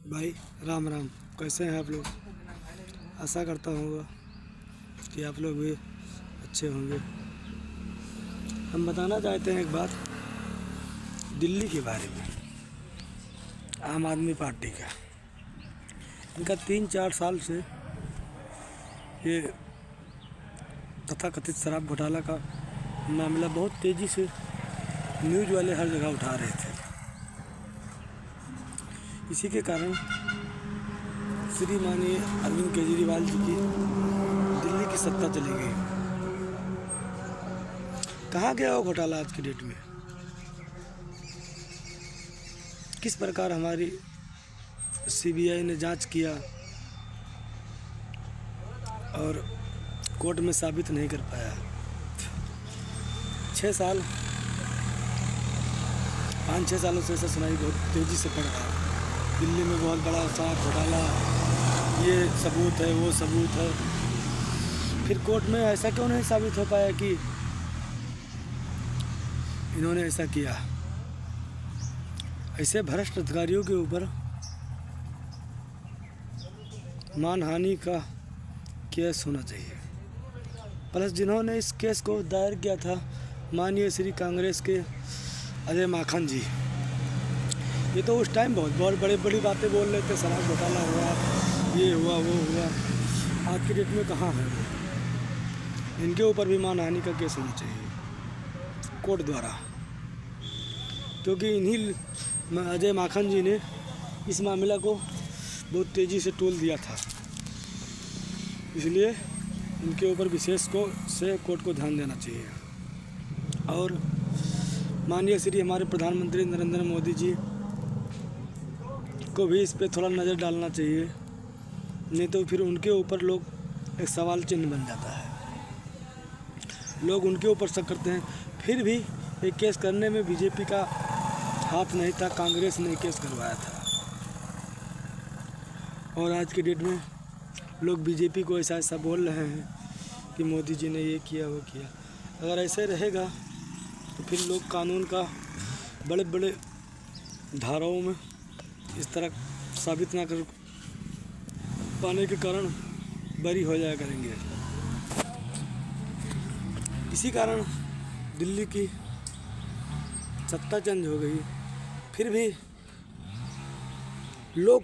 भाई राम राम। कैसे हैं आप लोग? आशा करता हूँ कि आप लोग भी अच्छे होंगे। हम बताना चाहते हैं एक बात दिल्ली के बारे में। आम आदमी पार्टी का इनका 3-4 साल से ये तथाकथित शराब घोटाला का मामला बहुत तेज़ी से न्यूज़ वाले हर जगह उठा रहे थे। इसी के कारण श्री माननीय अरविंद केजरीवाल जी की दिल्ली की सत्ता चली गई। कहाँ गया वो घोटाला आज की डेट में? किस प्रकार हमारी सीबीआई ने जांच किया और कोर्ट में साबित नहीं कर पाया। 5-6 सालों से ऐसा सुनाई बहुत तेज़ी से पड़ रहा है। दिल्ली में बहुत बड़ा शराब घोटाला, ये सबूत है वो सबूत है। फिर कोर्ट में ऐसा क्यों नहीं साबित हो पाया कि इन्होंने ऐसा किया? ऐसे भ्रष्ट अधिकारियों के ऊपर मानहानि का केस होना चाहिए। प्लस जिन्होंने इस केस को दायर किया था माननीय श्री कांग्रेस के अजय माखन जी, ये तो उस टाइम बहुत बड़ी बातें बोल रहे थे, शराब घोटाला हुआ, ये हुआ वो हुआ। आज की डेट में कहाँ है वो? इनके ऊपर भी मानहानि का केस होना चाहिए कोर्ट द्वारा, क्योंकि इन्हीं अजय माखन जी ने इस मामला को बहुत तेज़ी से तोल दिया था। इसलिए इनके ऊपर विशेष से कोर्ट को ध्यान देना चाहिए। और माननीय श्री हमारे प्रधानमंत्री नरेंद्र मोदी जी को भी इस पे थोड़ा नज़र डालना चाहिए, नहीं तो फिर उनके ऊपर लोग एक सवाल चिन्ह बन जाता है। लोग उनके ऊपर शक करते हैं। फिर भी ये केस करने में बीजेपी का हाथ नहीं था, कांग्रेस ने केस करवाया था। और आज की डेट में लोग बीजेपी को ऐसा बोल रहे हैं कि मोदी जी ने ये किया वो किया। अगर ऐसे रहेगा तो फिर लोग कानून का बड़े धाराओं में इस तरह साबित ना कर पाने के कारण बरी हो जाया करेंगे। इसी कारण दिल्ली की सत्ता चेंज हो गई। फिर भी लोअर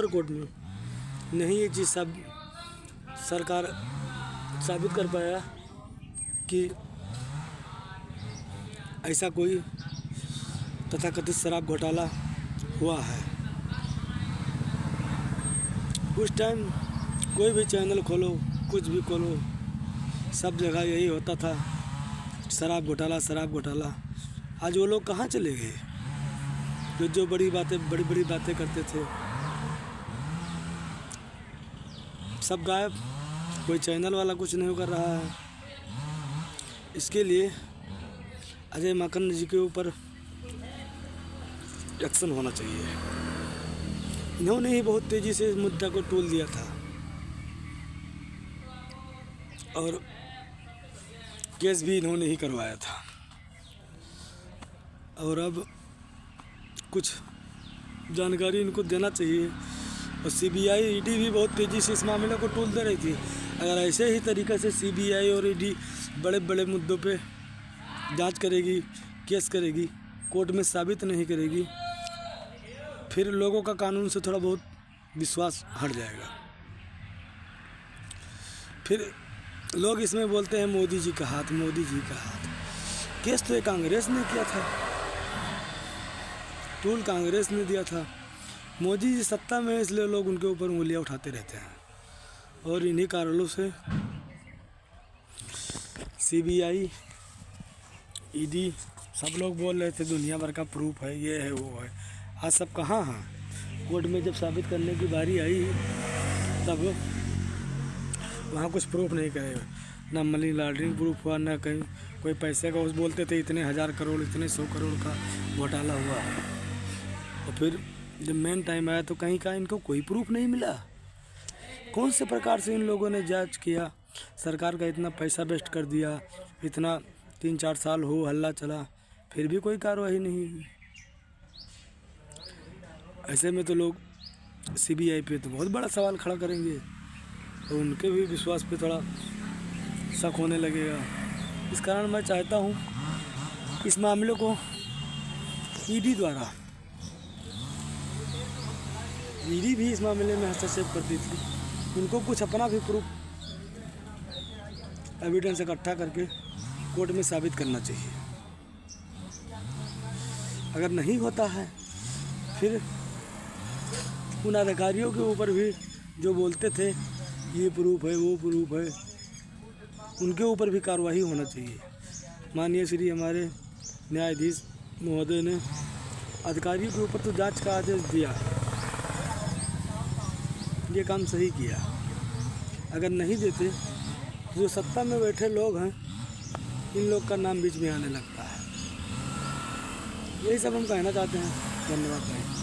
कोर्ट में नहीं ये चीज़ सब सरकार साबित कर पाया कि ऐसा कोई तथाकथित शराब घोटाला हुआ है। उस टाइम कोई भी चैनल खोलो, कुछ भी खोलो, सब जगह यही होता था, शराब घोटाला। आज वो लोग कहाँ चले गए जो बड़ी बड़ी बातें करते थे? सब गायब। कोई चैनल वाला कुछ नहीं कर रहा है। इसके लिए अजय माकन जी के ऊपर एक्शन होना चाहिए। इन्होंने ही बहुत तेज़ी से इस मुद्दा को तोल दिया था और केस भी इन्होंने ही करवाया था। और अब कुछ जानकारी इनको देना चाहिए। और सीबीआई ईडी भी बहुत तेज़ी से इस मामले को तोल दे रही थी। अगर ऐसे ही तरीक़े से सीबीआई और ईडी बड़े मुद्दों पे जांच करेगी, केस करेगी, कोर्ट में साबित नहीं करेगी, फिर लोगों का कानून से थोड़ा बहुत विश्वास हट जाएगा। फिर लोग इसमें बोलते हैं मोदी जी का हाथ। केस तो ये कांग्रेस ने किया था, टूल कांग्रेस ने दिया था। मोदी जी सत्ता में, इसलिए लोग उनके ऊपर उंगलियां उठाते रहते हैं। और इन्हीं कारणों से सीबीआई, ईडी सब लोग बोल रहे थे दुनिया भर का प्रूफ है, ये है वो है। आज सब कहाँ हैं? कोर्ट में जब साबित करने की बारी आई तब वहाँ कुछ प्रूफ नहीं करेगा। ना मनी लॉन्ड्रिंग प्रूफ हुआ, ना कहीं कोई पैसे का। उस बोलते थे इतने 1000 करोड़, इतने 100 करोड़ का घोटाला हुआ है। और फिर जब मेन टाइम आया तो कहीं का इनको कोई प्रूफ नहीं मिला। कौन से प्रकार से इन लोगों ने जांच किया? सरकार का इतना पैसा वेस्ट कर दिया, इतना 3-4 साल हो हल्ला चला, फिर भी कोई कार्रवाई नहीं हुई। ऐसे में तो लोग सीबीआई पे तो बहुत बड़ा सवाल खड़ा करेंगे, तो उनके भी विश्वास पे थोड़ा शक होने लगेगा। इस कारण मैं चाहता हूँ इस मामले को ईडी द्वारा, ईडी भी इस मामले में हस्तक्षेप करती थी, उनको कुछ अपना भी प्रूफ एविडेंस इकट्ठा करके कोर्ट में साबित करना चाहिए। अगर नहीं होता है फिर उन अधिकारियों के ऊपर भी जो बोलते थे ये प्रूफ है वो प्रूफ है, उनके ऊपर भी कार्रवाई होना चाहिए। माननीय श्री हमारे न्यायाधीश महोदय ने अधिकारियों के ऊपर तो जांच का आदेश दिया, ये काम सही किया। अगर नहीं देते तो जो सत्ता में बैठे लोग हैं इन लोग का नाम बीच में आने लगता है। यही सब हम कहना चाहते हैं। धन्यवाद भाई।